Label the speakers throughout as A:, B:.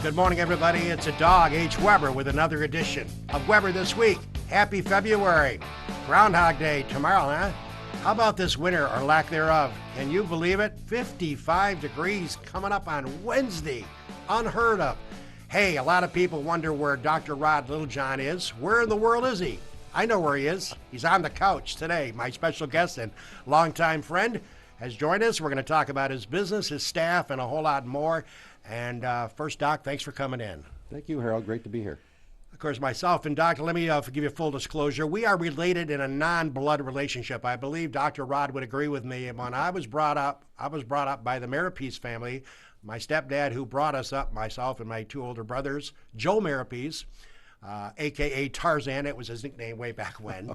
A: Good morning, everybody. It's a dog, H. Weber, with another edition of Weber This Week. Happy February. Groundhog Day tomorrow, huh? How about this winter or lack thereof? Can you believe it? 55 degrees coming up on Wednesday. Unheard of. Hey, a lot of people wonder where Dr. Rod Littlejohn is. Where in the world is he? I know where he is. He's on the couch today. My special guest and longtime friend has joined us. We're going to talk about his business, his staff, and a whole lot more. And first, Doc, thanks for coming in.
B: Thank you, Harold. Great to be here.
A: Of course, myself and Doc, let me give you full disclosure. We are related in a non-blood relationship. I believe Dr. Rod would agree with me. When I was brought up by the Maripes family. My stepdad, who brought us up, myself and my two older brothers, Joe Maripes, a.k.a. Tarzan. It was his nickname way back when.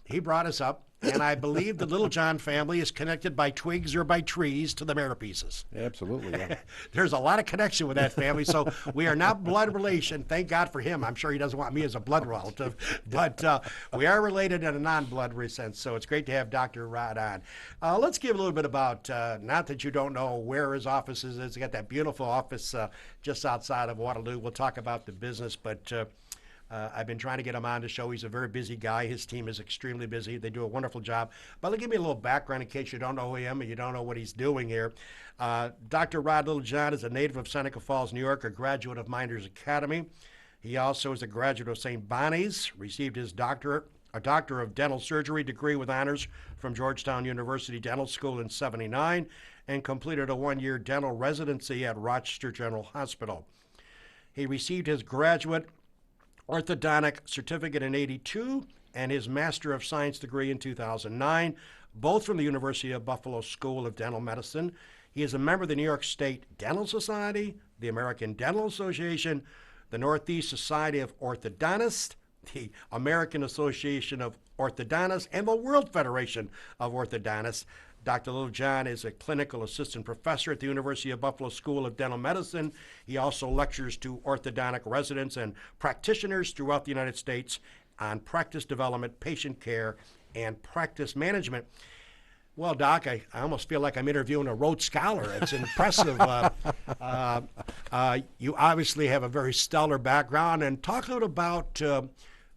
A: He brought us up. And I believe the Littlejohn family is connected by twigs or by trees to the Maripeses.
B: Absolutely, yeah.
A: There's a lot of connection with that family, so we are not blood relation. Thank God for him. I'm sure he doesn't want me as a blood relative, but we are related in a non-blood sense, so it's great to have Dr. Rod on. Let's give a little bit about, not that you don't know where his office is. He's got that beautiful office just outside of Waterloo. We'll talk about the business, but I've been trying to get him on the show. He's a very busy guy. His team is extremely busy. They do a wonderful job. But give me a little background in case you don't know him and you don't know what he's doing here. Dr. Rod Littlejohn is a native of Seneca Falls, New York, a graduate of Minders Academy. He also is a graduate of St. Bonnie's, received his Doctor of Dental Surgery degree with honors from Georgetown University Dental School in '79, and completed a one-year dental residency at Rochester General Hospital. He received his graduate orthodontic certificate in '82 and his Master of Science degree in 2009, both from the University of Buffalo School of Dental Medicine. He is a member of the New York State Dental Society, the American Dental Association, the Northeast Society of Orthodontists, the American Association of Orthodontists, and the World Federation of Orthodontists. Dr. Littlejohn is a clinical assistant professor at the University of Buffalo School of Dental Medicine. He also lectures to orthodontic residents and practitioners throughout the United States on practice development, patient care, and practice management. Well, Doc, I almost feel like I'm interviewing a Rhodes Scholar. It's impressive. You obviously have a very stellar background. And talk a little about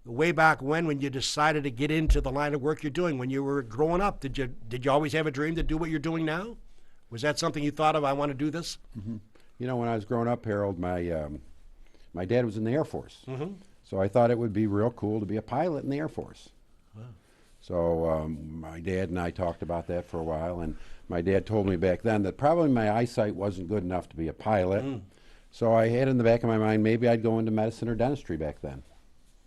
A: way back when you decided to get into the line of work you're doing. When you were growing up, did you always have a dream to do what you're doing now? Was that something you thought of, I want to do this?
B: Mm-hmm. You know, when I was growing up, Harold, my dad was in the Air Force.
A: Mm-hmm.
B: So I thought it would be real cool to be a pilot in the Air Force.
A: Wow.
B: So my dad and I talked about that for a while, and my dad told me back then that probably my eyesight wasn't good enough to be a pilot. Mm. So I had in the back of my mind maybe I'd go into medicine or dentistry back then.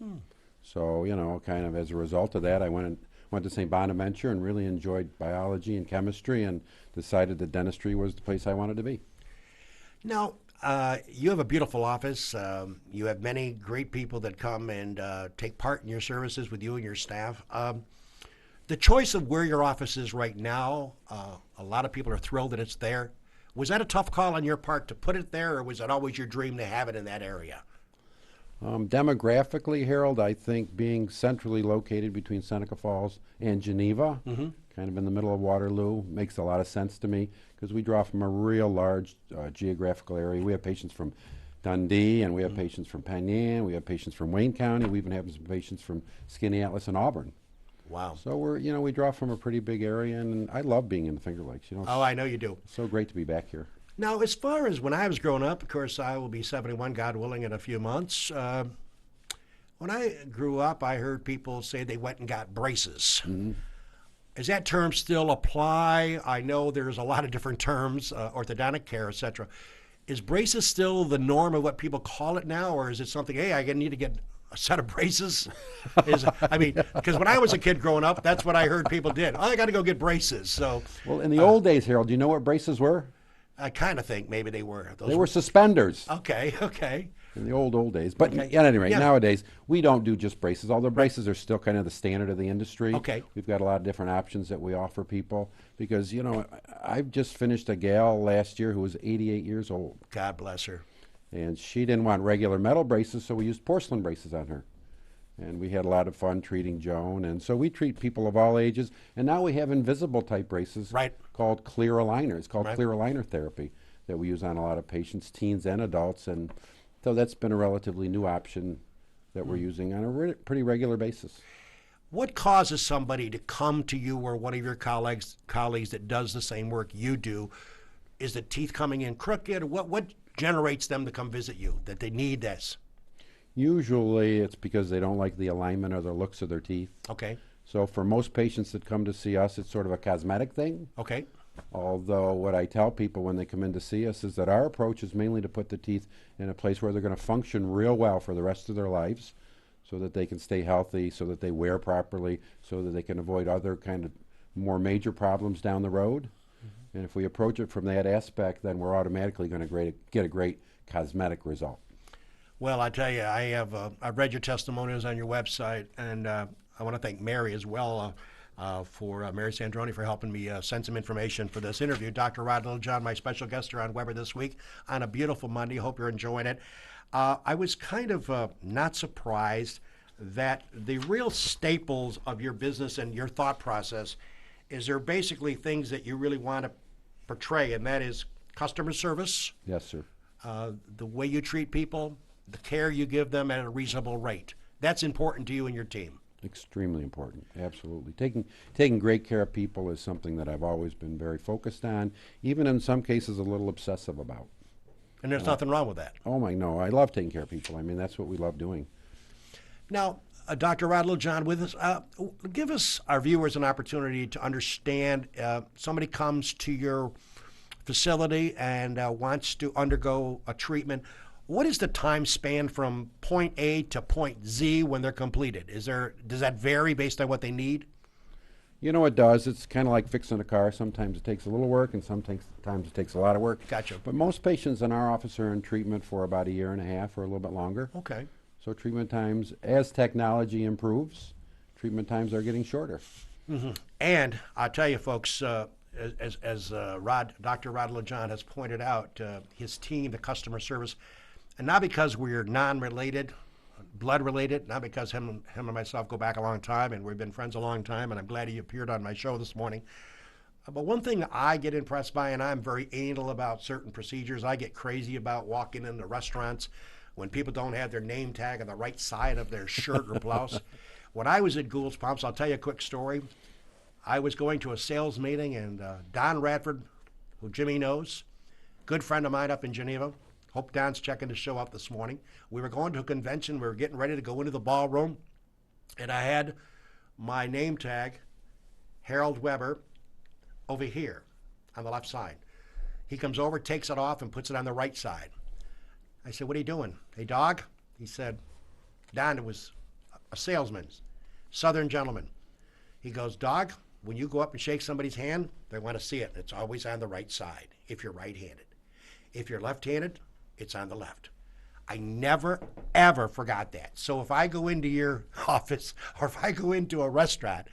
B: Mm. So, you know, kind of as a result of that, I went to St. Bonaventure and really enjoyed biology and chemistry and decided that dentistry was the place I wanted to be.
A: Now, you have a beautiful office. You have many great people that come and take part in your services with you and your staff. The choice of where your office is right now, a lot of people are thrilled that it's there. Was that a tough call on your part to put it there, or was it always your dream to have it in that area?
B: Demographically, Harold, I think being centrally located between Seneca Falls and Geneva,
A: mm-hmm.
B: kind of in the middle of Waterloo, makes a lot of sense to me because we draw from a real large geographical area. We have patients from Dundee, and we have mm-hmm. patients from Penn Yan, we have patients from Wayne County, we even have some patients from Skaneateles and Auburn.
A: Wow.
B: So we draw from a pretty big area, and I love being in the Finger Lakes.
A: Oh, I know you do.
B: So great to be back here.
A: Now, as far as when I was growing up, of course, I will be 71, God willing, in a few months. When I grew up, I heard people say they went and got braces.
B: Mm-hmm.
A: Does that term still apply? I know there's a lot of different terms, orthodontic care, et cetera. Is braces still the norm of what people call it now, or is it something, hey, I need to get a set of braces? Because when I was a kid growing up, that's what I heard people did. Oh, I got to go get braces. So,
B: well, in the old days, Harold, do you know what braces were?
A: I kind of think maybe they were.
B: They were suspenders.
A: Okay.
B: In the old days. But
A: okay.
B: At any rate, nowadays, we don't do just braces, although braces are still kind of the standard of the industry.
A: Okay.
B: We've got a lot of different options that we offer people because, I've just finished a gal last year who was 88 years old.
A: God bless her.
B: And she didn't want regular metal braces, so we used porcelain braces on her. And we had a lot of fun treating Joan. And so we treat people of all ages. And now we have invisible type braces
A: right.
B: called clear aligners. It's called
A: right.
B: clear aligner therapy. that we use on a lot of patients, teens and adults, and so that's been a relatively new option that we're using on a pretty regular basis.
A: What causes somebody to come to you or one of your colleagues that does the same work you do? Is the teeth coming in crooked? What generates them to come visit you, that they need this?
B: Usually it's because they don't like the alignment or the looks of their teeth.
A: Okay.
B: So for most patients that come to see us, it's sort of a cosmetic thing.
A: Okay.
B: Although what I tell people when they come in to see us is that our approach is mainly to put the teeth in a place where they're going to function real well for the rest of their lives, so that they can stay healthy, so that they wear properly, so that they can avoid other kind of more major problems down the road. And if we approach it from that aspect, then we're automatically going to get a great cosmetic result.
A: Well, I tell you, I've read your testimonials on your website, and I want to thank Mary as well, for Mary Sandroni for helping me send some information for this interview. Dr. Rod Littlejohn, my special guest here on Weber this week on a beautiful Monday. Hope you're enjoying it. I was kind of not surprised that the real staples of your business and your thought process is there basically things that you really want to portray, and that is customer service.
B: Yes, sir.
A: The way you treat people, the care you give them at a reasonable rate. That's important to you and your team.
B: Extremely important, absolutely. Taking great care of people is something that I've always been very focused on, even in some cases a little obsessive about.
A: And there's nothing wrong with that.
B: Oh my, no, I love taking care of people. I mean, that's what we love doing.
A: Now, Dr. Rod Littlejohn, with us, give us, our viewers, an opportunity to understand. Somebody comes to your facility and wants to undergo a treatment. What is the time span from point A to point Z when they're completed? Does that vary based on what they need?
B: You know, it does. It's kind of like fixing a car. Sometimes it takes a little work, and sometimes it takes a lot of work.
A: Gotcha.
B: But most patients in our office are in treatment for about a year and a half or a little bit longer.
A: Okay.
B: So treatment times, as technology improves, treatment times are getting shorter.
A: Mm-hmm. And I'll tell you, folks, as Dr. Rod Littlejohn has pointed out, his team, the customer service, and not because we're non-related, blood-related, not because him and myself go back a long time, and we've been friends a long time, and I'm glad he appeared on my show this morning. But one thing I get impressed by, and I'm very anal about certain procedures, I get crazy about walking into restaurants when people don't have their name tag on the right side of their shirt or blouse. When I was at Gould's Pumps, I'll tell you a quick story. I was going to a sales meeting, and Don Radford, who Jimmy knows, good friend of mine up in Geneva, hope Don's checking to show up this morning. We were going to a convention. We were getting ready to go into the ballroom, and I had my name tag, Harold Weber, over here on the left side. He comes over, takes it off, and puts it on the right side. I said, "What are you doing? Hey, dog?" He said, "Don, it was a salesman, Southern gentleman." He goes, "Dog, when you go up and shake somebody's hand, they want to see it. It's always on the right side if you're right-handed. If you're left-handed, it's on the left." I never, ever forgot that. So if I go into your office or if I go into a restaurant,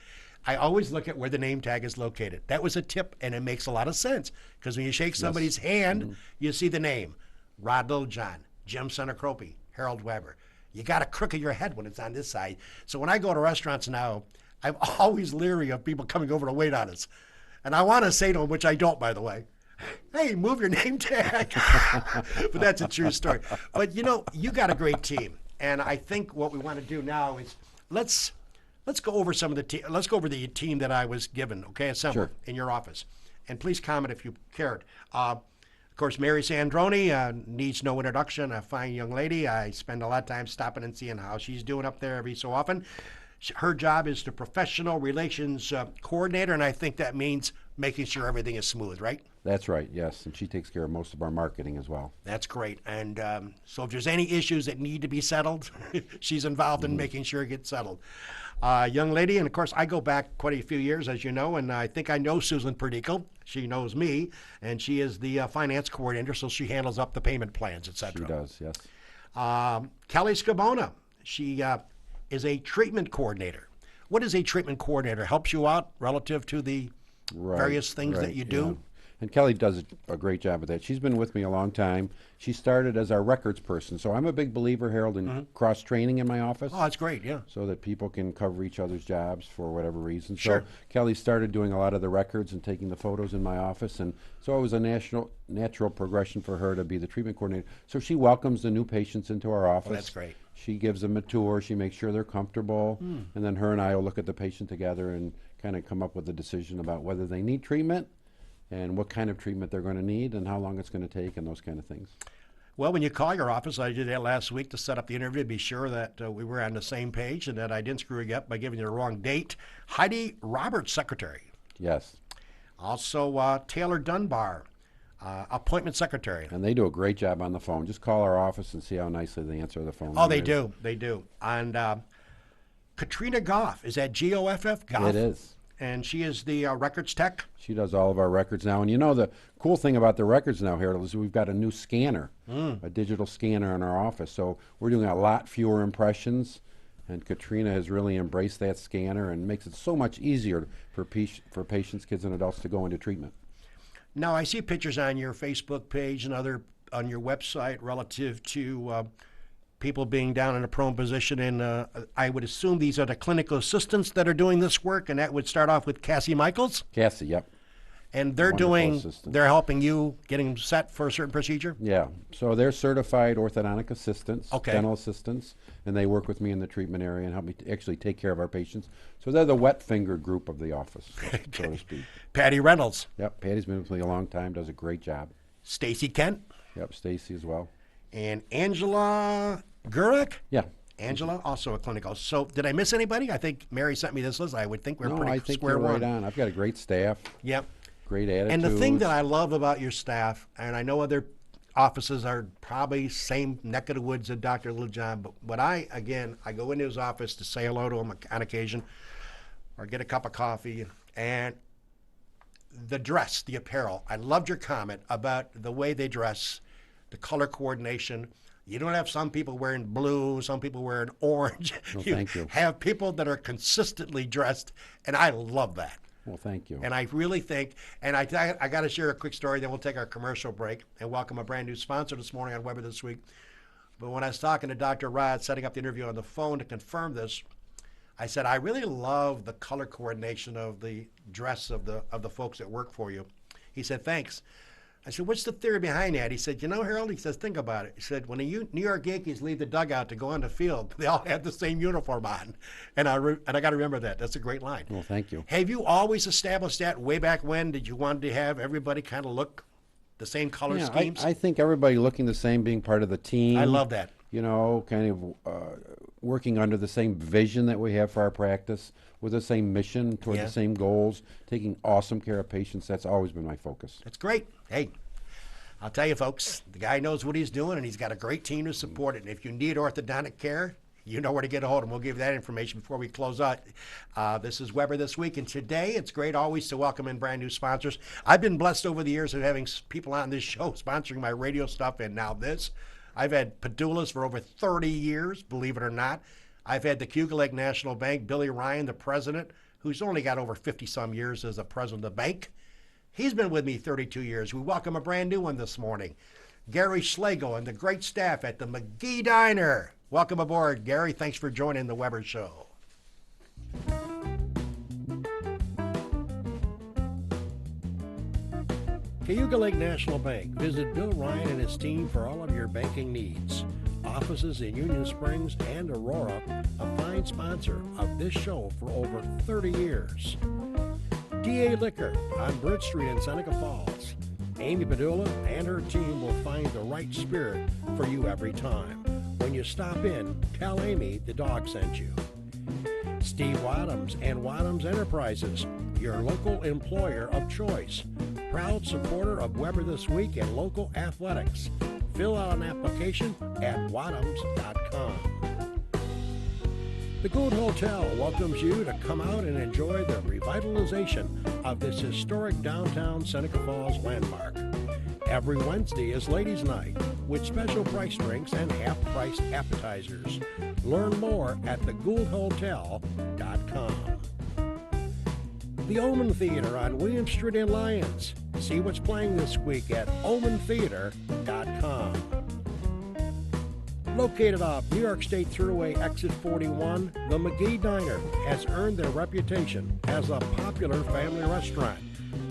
A: I always look at where the name tag is located. That was a tip, and it makes a lot of sense because when you shake somebody's hand, you see the name. Rod Littlejohn, Jim Centercrope, Harold Weber. You got a crook of your head when it's on this side. So when I go to restaurants now, I'm always leery of people coming over to wait on us. And I want to say to them, which I don't, by the way, "Hey, move your name tag." But that's a true story. But, you know, you got a great team. And I think what we want to do now is let's go over some of the let's go over the team that I was given, okay, assembled in your office. And please comment if you cared. Of course, Mary Sandroni needs no introduction, a fine young lady. I spend a lot of time stopping and seeing how she's doing up there every so often. Her job is the professional relations coordinator, and I think that means making sure everything is smooth, right?
B: That's right, yes, and she takes care of most of our marketing as well.
A: That's great. And so if there's any issues that need to be settled, she's involved in making sure it gets settled. Young lady, and of course, I go back quite a few years, as you know, and I think I know Susan Perdico. She knows me, and she is the finance coordinator, so she handles up the payment plans, et cetera.
B: She does, yes.
A: Kelly Scabona, she is a treatment coordinator. What is a treatment coordinator? Helps you out relative to the various things that you do?
B: And Kelly does a great job with that. She's been with me a long time. She started as our records person. So I'm a big believer, Harold, in cross-training in my office.
A: Oh, that's great, yeah.
B: So that people can cover each other's jobs for whatever reason.
A: Sure.
B: So Kelly started doing a lot of the records and taking the photos in my office. And so it was a natural progression for her to be the treatment coordinator. So she welcomes the new patients into our office.
A: Oh, that's great.
B: She gives them a tour. She makes sure they're comfortable. And then her and I will look at the patient together and kind of come up with a decision about whether they need treatment and what kind of treatment they're going to need and how long it's going to take and those kind of things.
A: Well, when you call your office, I did that last week to set up the interview, to be sure that we were on the same page and that I didn't screw you up by giving you the wrong date. Heidi Roberts, secretary.
B: Yes.
A: Also, Taylor Dunbar, appointment secretary.
B: And they do a great job on the phone. Just call our office and see how nicely they answer the phone.
A: Oh, they do. They do. And Katrina Goff, is that Goff? Goff?
B: It is.
A: And she is the records tech?
B: She does all of our records now. And you know, the cool thing about the records now, Harold, is we've got a new scanner, a digital scanner in our office. So we're doing a lot fewer impressions. And Katrina has really embraced that scanner and makes it so much easier for patients, kids, and adults to go into treatment.
A: Now, I see pictures on your Facebook page and on your website relative to people being down in a prone position, and I would assume these are the clinical assistants that are doing this work, and that would start off with Cassie Michaels.
B: Cassie, yep.
A: And they're they're helping you getting set for a certain procedure?
B: Yeah. So they're certified orthodontic assistants,
A: Okay.
B: dental assistants, and they work with me in the treatment area and help me actually take care of our patients. So they're the wet-fingered group of the office, so to speak.
A: Patty Reynolds.
B: Yep. Patty's been with me a long time, does a great job.
A: Stacy Kent.
B: Yep. Stacy as well.
A: And Angela Gurek.
B: Yeah.
A: Angela, also a clinical. So did I miss anybody? I think Mary sent me this list. I would think we're
B: No,
A: pretty
B: I think
A: square
B: you're
A: one.
B: right on. I've got a great staff,
A: Yep.
B: great attitude.
A: And the thing that I love about your staff, and I know other offices are probably same neck of the woods as Dr. Littlejohn, but when I go into his office to say hello to him on occasion or get a cup of coffee, and the dress, the apparel. I loved your comment about the way they dress, the color coordination. You don't have some people wearing blue, some people wearing orange.
B: No, thank you.
A: Have people that are consistently dressed, and I love that.
B: Well, thank you.
A: And I really think, and I got to share a quick story, then we'll take our commercial break and welcome a brand new sponsor this morning on Weber This Week. But when I was talking to Dr. Rod, setting up the interview on the phone to confirm this, I said, I really love the color coordination of the dress of the folks that work for you. He said, thanks. I said, what's the theory behind that? He said, you know, Harold, he says, think about it. He said, when the New York Yankees leave the dugout to go on the field, they all have the same uniform on. And I got to remember that. That's a great line.
B: Well, thank you.
A: Have you always established that way back when? Did you want to have everybody kind of look the same color schemes?
B: I think everybody looking the same, being part of the team.
A: I love that.
B: You know, kind of working under the same vision that we have for our practice, with the same mission, toward the same goals, taking awesome care of patients. That's always been my focus.
A: That's great. Hey, I'll tell you, folks, the guy knows what he's doing, and he's got a great team to support it. And if you need orthodontic care, you know where to get a hold of him. We'll give you that information before we close out. This is Weber This Week, and today it's great always to welcome in brand new sponsors. I've been blessed over the years of having people on this show sponsoring my radio stuff, and now this. I've had Padulas for over 30 years, believe it or not. I've had the Cuba Lake National Bank, Billy Ryan, the president, who's only got over 50-some years as the president of the bank. He's been with me 32 years. We welcome a brand new one this morning, Gary Schlegel and the great staff at the McGee Diner. Welcome aboard, Gary. Thanks for joining the Weber Show. Cayuga Lake National Bank. Visit Bill Ryan and his team for all of your banking needs. Offices in Union Springs and Aurora, a fine sponsor of this show for over 30 years. DA Liquor on Bridge Street in Seneca Falls. Amy Padula and her team will find the right spirit for you every time. When you stop in, tell Amy the dog sent you. Steve Wadhams and Wadhams Enterprises, your local employer of choice. Proud supporter of Weber This Week and local athletics. Fill out an application at wadhams.com. The Gold Hotel welcomes you to come out and enjoy the revitalization of this historic downtown Seneca Falls landmark. Every Wednesday is Ladies' Night with special price drinks and half-priced appetizers. Learn more at thegouldhotel.com. The Omen Theater on William Street in Lyons.
C: See what's playing this week at omentheater.com. Located off New York State Thruway Exit 41, the McGee Diner has earned their reputation as a popular family restaurant,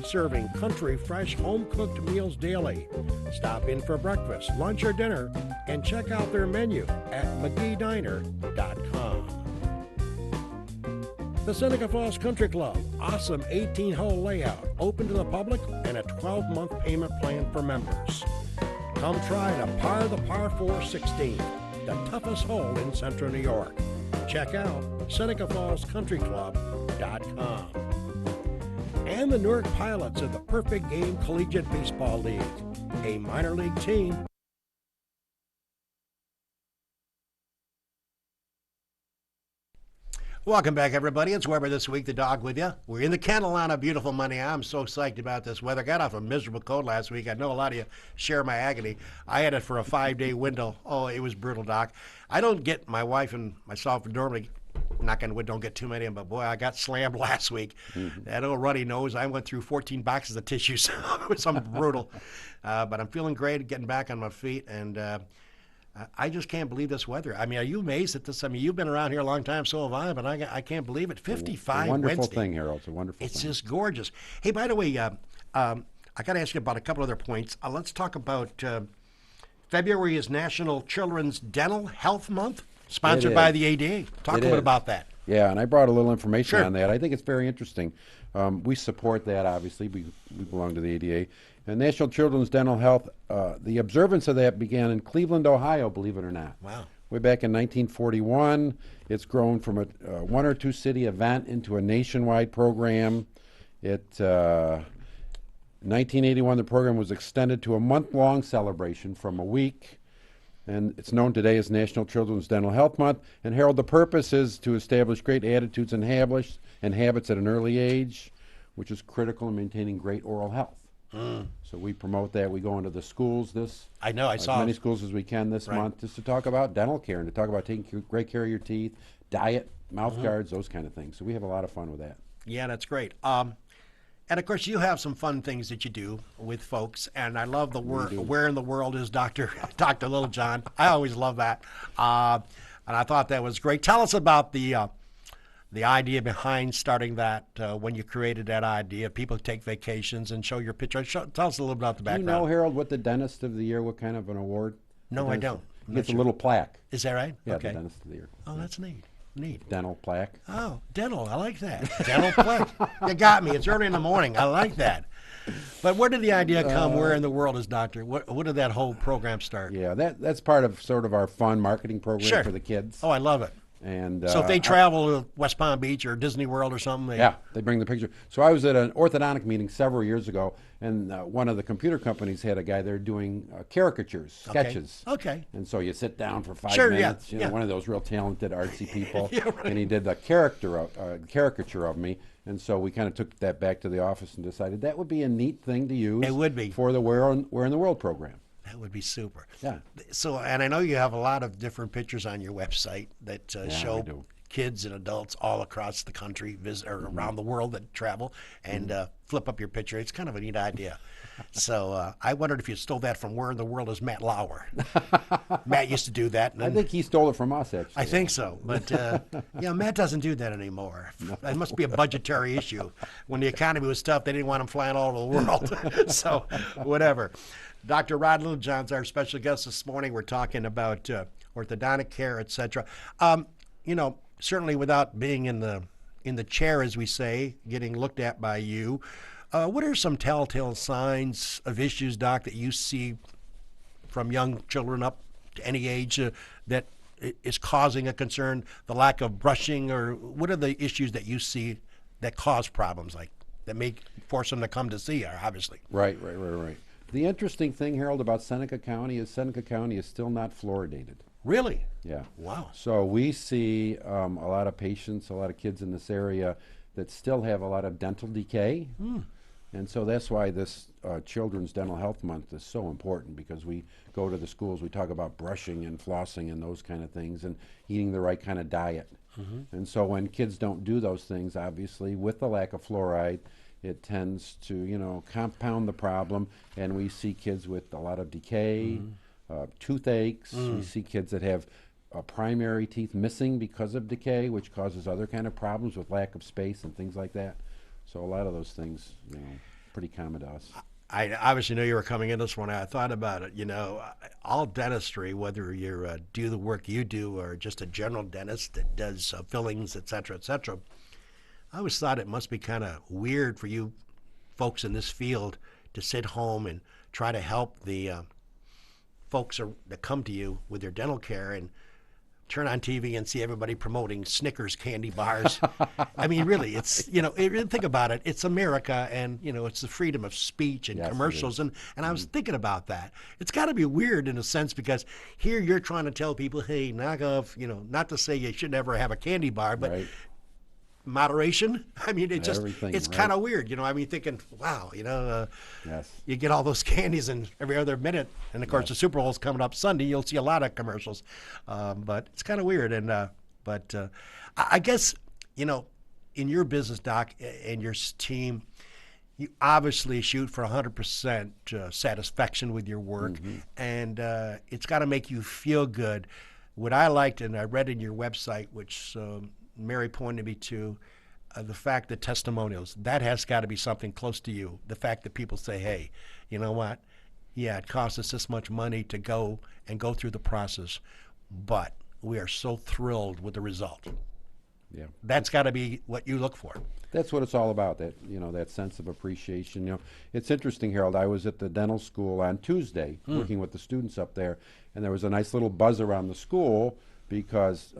C: serving country, fresh, home-cooked meals daily. Stop in for breakfast, lunch, or dinner, and check out their menu at mcgeediner.com. The Seneca Falls Country Club, awesome 18-hole layout, open to the public, and a 12-month payment plan for members. Come try the Par 4 16, the toughest hole in Central New York. Check out SenecaFallsCountryClub.com. And the Newark Pilots of the Perfect Game Collegiate Baseball League, a minor league team.
A: Welcome back, everybody. It's Weber this week, the dog with you. We're in the kennel on a beautiful Monday. I'm so psyched about this weather. Got off a miserable cold last week. I know a lot of you share my agony. I had it for a 5-day window. Oh, it was brutal, Doc. I don't get, my wife and myself normally, knock on wood, don't get too many of them, but boy, I got slammed last week. That old runny nose, I went through 14 boxes of tissues. It was something brutal. But I'm feeling great, getting back on my feet, and I just can't believe this weather. I mean, are you amazed at this? I mean, you've been around here a long time, so have I, but I can't believe it. 55
B: wonderful
A: Wednesday.
B: thing, Harold. It's a wonderful
A: It's
B: thing.
A: just gorgeous. Hey, by the way, I got to ask you about a couple other points. Let's talk about February is National Children's Dental Health Month, sponsored by the ADA. Talk a little bit about that.
B: Yeah, and I brought a little information
A: Sure.
B: on that. I think it's very interesting. We support that, obviously. We belong to the ADA. And National Children's Dental Health, the observance of that began in Cleveland, Ohio, believe it or not.
A: Wow.
B: Way back in 1941. It's grown from a one or two city event into a nationwide program. In 1981, the program was extended to a month-long celebration from a week. And it's known today as National Children's Dental Health Month. And Harold, the purpose is to establish great attitudes and habits at an early age, which is critical in maintaining great oral health. So we promote that. We go into the schools
A: I know, I saw
B: as many schools as we can this month, just to talk about dental care and to talk about taking great care of your teeth, diet, mouth guards, those kind of things. So we have a lot of fun with that.
A: Yeah, that's great. And of course, you have some fun things that you do with folks, and I love the word. Where in the world is Dr. Littlejohn? I always love that, and I thought that was great. Tell us about the idea behind starting that. When you created that idea, people take vacations and show your picture. Tell us a little about the
B: Do you
A: background.
B: know, Harold, what the dentist of the year, what kind of an award?
A: No, I don't.
B: He gets a little plaque.
A: Is that right?
B: Yeah,
A: Okay.
B: the dentist of the year.
A: Oh, that's neat. Neat.
B: Dental plaque.
A: Oh, dental. I like that. Dental plaque. You got me. It's early in the morning. I like that. But where did the idea come? Where in the world is Doctor? What did that whole program start?
B: Yeah, that's part of sort of our fun marketing program
A: Sure.
B: for the kids.
A: Oh, I love it.
B: And
A: So if they travel to West Palm Beach or Disney World or something,
B: they bring the picture. So I was at an orthodontic meeting several years ago, and one of the computer companies had a guy there doing caricatures, sketches.
A: Okay.
B: And so you sit down for 5
A: Sure, yeah,
B: minutes, you know,
A: yeah.
B: one of those real talented artsy people,
A: Yeah, right.
B: and he did a caricature of me. And so we kind of took that back to the office and decided that would be a neat thing to use.
A: It would be.
B: For the Where in the World program.
A: That would be super.
B: Yeah.
A: So, and I know you have a lot of different pictures on your website that
B: we
A: show
B: do.
A: kids and adults all across the country, or around the world that travel, and flip up your picture. It's kind of a neat idea. So I wondered if you stole that from Where in the World is Matt Lauer. Matt used to do that. And
B: I think he stole it from us, actually.
A: I think so, but Matt doesn't do that anymore. It must be a budgetary issue. When the economy was tough, they didn't want him flying all over the world. So, whatever. Dr. Rod Littlejohn's our special guest this morning. We're talking about orthodontic care, etc. Certainly without being in the chair, as we say, getting looked at by you. What are some telltale signs of issues, Doc, that you see from young children up to any age that is causing a concern? The lack of brushing, or what are the issues that you see that cause problems, like that may force them to come to see you, obviously?
B: Right. The interesting thing, Harold, about Seneca County is still not fluoridated.
A: Really?
B: Yeah.
A: Wow.
B: So we see a lot of patients, a lot of kids in this area that still have a lot of dental decay. And so that's why this Children's Dental Health Month is so important, because we go to the schools, we talk about brushing and flossing and those kind of things, and eating the right kind of diet. And so when kids don't do those things, obviously, with the lack of fluoride, it tends to, compound the problem, and we see kids with a lot of decay, toothaches. We see kids that have primary teeth missing because of decay, which causes other kind of problems with lack of space and things like that. So a lot of those things, pretty common to us.
A: I obviously knew you were coming in this one. I thought about it. All dentistry, whether you do the work you do or just a general dentist that does fillings, et cetera, I always thought it must be kind of weird for you folks in this field to sit home and try to help the folks that come to you with their dental care and turn on TV and see everybody promoting Snickers candy bars. I mean, really, it's, think about it. It's America, and, it's the freedom of speech and commercials. And I was thinking about that. It's got to be weird in a sense, because here you're trying to tell people, hey, knock off, not to say you should never have a candy bar, but moderation. I mean, it's kind of weird, thinking, wow, you get all those candies and every other minute, and of course the Super Bowl's coming up Sunday, you'll see a lot of commercials, but it's kind of weird. And but I guess, in your business, Doc, and your team, you obviously shoot for 100% satisfaction with your work, and it's got to make you feel good. What I liked, and I read in your website, which Mary pointed me to, the fact that testimonials, that has got to be something close to you. The fact that people say, hey, you know what? Yeah, it costs us this much money to go through the process, but we are so thrilled with the result.
B: Yeah.
A: That's got to be what you look for.
B: That's what it's all about, that sense of appreciation. It's interesting, Harold. I was at the dental school on Tuesday working with the students up there, and there was a nice little buzz around the school because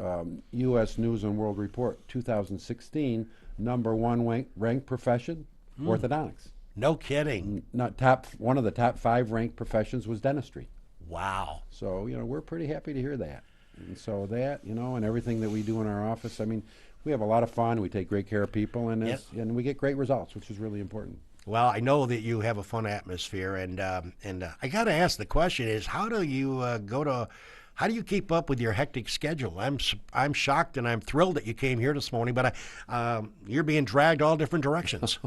B: U.S. News and World Report 2016, #1 ranked profession, orthodontics.
A: No kidding.
B: One of the top 5 ranked professions was dentistry.
A: Wow.
B: So, we're pretty happy to hear that. And so that, and everything that we do in our office, I mean, we have a lot of fun. We take great care of people, and and we get great results, which is really important.
A: Well, I know that you have a fun atmosphere, and I got to ask, the question is, how do you how do you keep up with your hectic schedule? I'm shocked, and I'm thrilled that you came here this morning, but you're being dragged all different directions.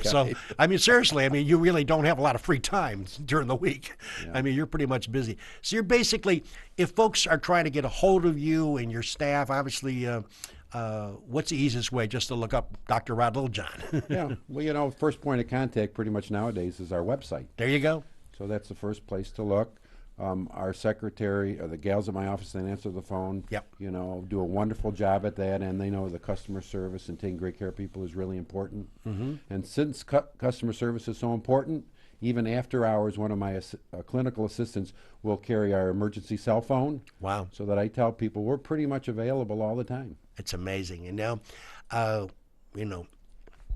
A: So, I mean, seriously, you really don't have a lot of free time during the week. Yeah. You're pretty much busy. So you're basically, if folks are trying to get a hold of you and your staff, obviously, what's the easiest way? Just to look up Dr. Rod Littlejohn.
B: Yeah. Well, first point of contact pretty much nowadays is our website.
A: There you go.
B: So that's the first place to look. Our secretary, or the gals at my office, that answer the phone, do a wonderful job at that, and they know the customer service and taking great care of people is really important. And since customer service is so important, even after hours, one of my clinical assistants will carry our emergency cell phone.
A: Wow. So
B: that I tell people we're pretty much available all the time.
A: It's amazing. And now,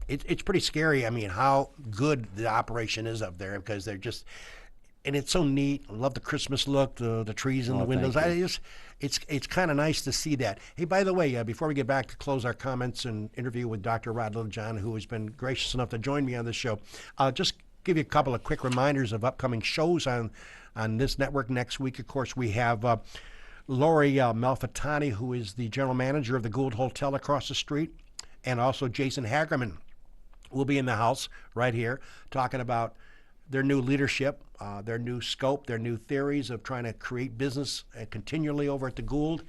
A: it's pretty scary, how good the operation is up there, because they're just... And it's so neat. I love the Christmas look, the trees in the windows. It's kind of nice to see that. Hey, by the way, before we get back to close our comments and interview with Dr. Rod Littlejohn, who has been gracious enough to join me on this show, just give you a couple of quick reminders of upcoming shows on this network next week. Of course, we have Lori Malfitani, who is the general manager of the Gould Hotel across the street, and also Jason Hagerman will be in the house right here talking about their new leadership, their new scope, their new theories of trying to create business continually over at the Gould.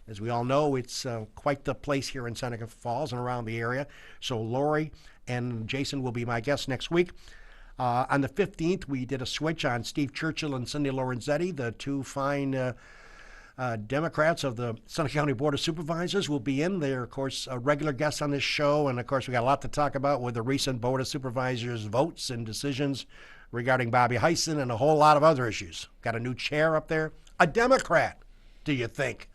A: As we all know, it's quite the place here in Seneca Falls and around the area. So Lori and Jason will be my guests next week. On the 15th, we did a switch on Steve Churchill and Cindy Lorenzetti, the two fine Democrats of the Seneca County Board of Supervisors will be in. They're, of course, regular guests on this show. And, of course, we got a lot to talk about with the recent Board of Supervisors votes and decisions regarding Bobby Heisen and a whole lot of other issues. Got a new chair up there. A Democrat, do you think?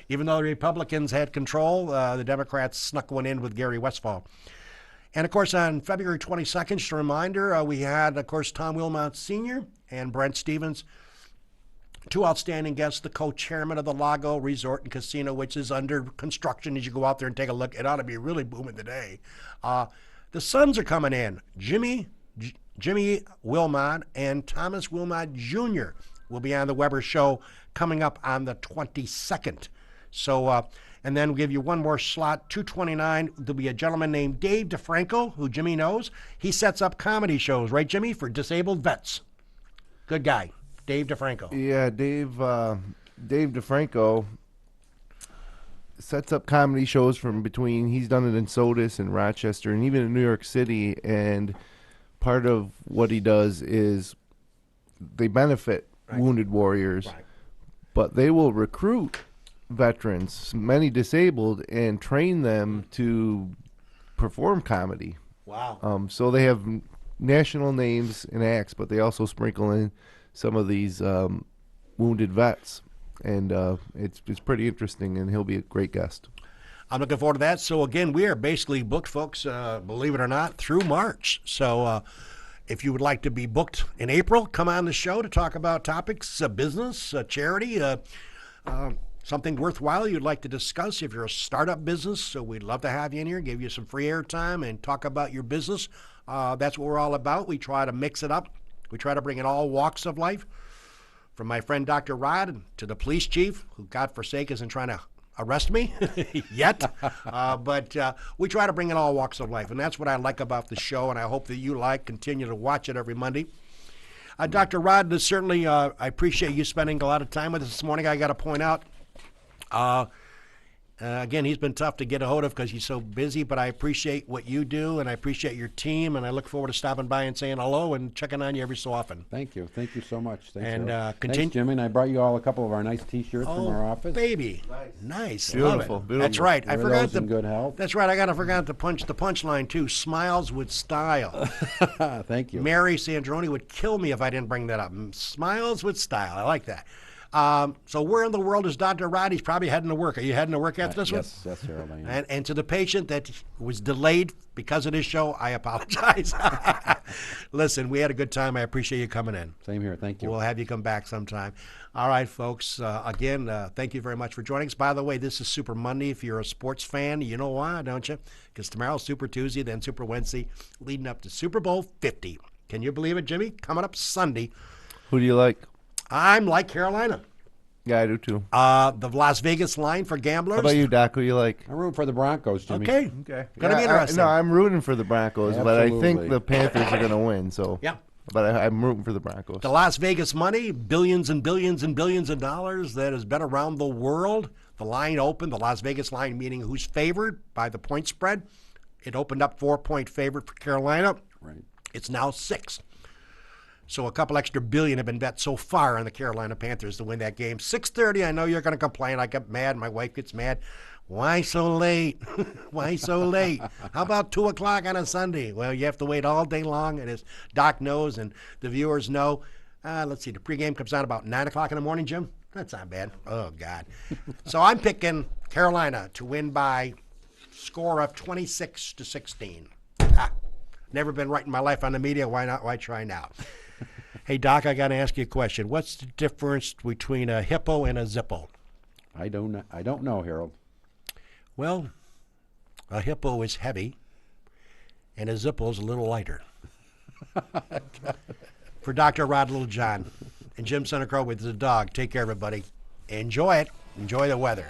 A: Even though the Republicans had control, the Democrats snuck one in with Gary Westfall. And, of course, on February 22nd, just a reminder, we had, of course, Tom Wilmot Sr. and Brent Stevens, two outstanding guests, the co-chairman of the Lago Resort and Casino, which is under construction. As you go out there and take a look, it ought to be really booming today. The sons are coming in. Jimmy Wilmot and Thomas Wilmot Jr. will be on the Weber Show coming up on the 22nd. So, And then we'll give you one more slot, 229. There'll be a gentleman named Dave DeFranco, who Jimmy knows. He sets up comedy shows, right, Jimmy, for disabled vets. Good guy, Dave DeFranco.
D: Yeah, Dave DeFranco sets up comedy shows from between. He's done it in Sodus and Rochester and even in New York City. And part of what he does is they benefit wounded warriors, but they will recruit veterans, many disabled, and train them to perform comedy.
A: Wow.
D: So they have national names and acts, but they also sprinkle in some of these wounded vets, and it's pretty interesting, and he'll be a great guest.
A: I'm looking forward to that. So, again, we are basically booked, folks, believe it or not, through March. So if you would like to be booked in April, come on the show to talk about topics, business, charity, something worthwhile you'd like to discuss. If you're a startup business, so we'd love to have you in here, give you some free airtime and talk about your business. That's what we're all about. We try to mix it up. We try to bring in all walks of life, from my friend Dr. Rod to the police chief, who, God forsake, isn't trying to arrest me yet. But we try to bring in all walks of life, and that's what I like about the show, and I hope that you continue to watch it every Monday. Dr. Rod, certainly I appreciate you spending a lot of time with us this morning. I got to point out, again, he's been tough to get a hold of because he's so busy, but I appreciate what you do, and I appreciate your team, and I look forward to stopping by and saying hello and checking on you every so often.
B: Thank you so much. Thanks,
A: And,
B: Harold.
A: continue-
B: Thanks, Jimmy. And I brought you all a couple of our nice T-shirts from our office.
A: Baby. Nice.
D: Beautiful,
A: Love it.
D: beautiful.
A: That's right. I
B: Were
A: forgot
B: those in good health?
A: That's right. I forgot to punch the punchline too. Smiles with style.
B: Thank you.
A: Mary Sandroni would kill me if I didn't bring that up. Smiles with style. I like that. So where in the world is Dr. Rod? He's probably heading to work. Are you heading to work after this one?
B: Yes, Harold. I am.
A: And to the patient that was delayed because of this show, I apologize. Listen, we had a good time. I appreciate you coming in.
B: Same here. Thank you.
A: We'll have you come back sometime. All right, folks. Again, thank you very much for joining us. By the way, this is Super Monday. If you're a sports fan, you know why, don't you? Because tomorrow's Super Tuesday, then Super Wednesday, leading up to Super Bowl 50. Can you believe it, Jimmy? Coming up Sunday.
D: Who do you like?
A: I'm like Carolina.
D: Yeah, I do too.
A: The Las Vegas line for gamblers.
D: How about you, Doc? Who you like?
B: I'm rooting for the Broncos, Jimmy.
A: Okay.
D: Okay.
A: Gonna be interesting.
D: No, I'm rooting for the Broncos, but I
B: Absolutely.
D: think the Panthers are going to win. So.
A: Yeah.
D: But I'm rooting for the Broncos.
A: The Las Vegas money, billions and billions and billions of dollars that has been around the world. The line opened, the Las Vegas line, meaning who's favored by the point spread. It opened up 4-point favorite for Carolina.
B: Right.
A: It's now 6. So a couple extra billion have been bet so far on the Carolina Panthers to win that game. 6:30, I know you're going to complain. I get mad. My wife gets mad. Why so late? Why so late? How about 2 o'clock on a Sunday? Well, you have to wait all day long, and as Doc knows and the viewers know, let's see, the pregame comes on about 9 o'clock in the morning, Jim? That's not bad. Oh, God. So I'm picking Carolina to win by score of 26-16. Never been right in my life on the media. Why not? Why try now? Hey, Doc, I got to ask you a question. What's the difference between a hippo and a zippo?
B: I don't know, Harold.
A: Well, a hippo is heavy, and a zippo is a little lighter. For Dr. Rod Littlejohn and Jim Santa Crow with the dog, take care, everybody. Enjoy it. Enjoy the weather.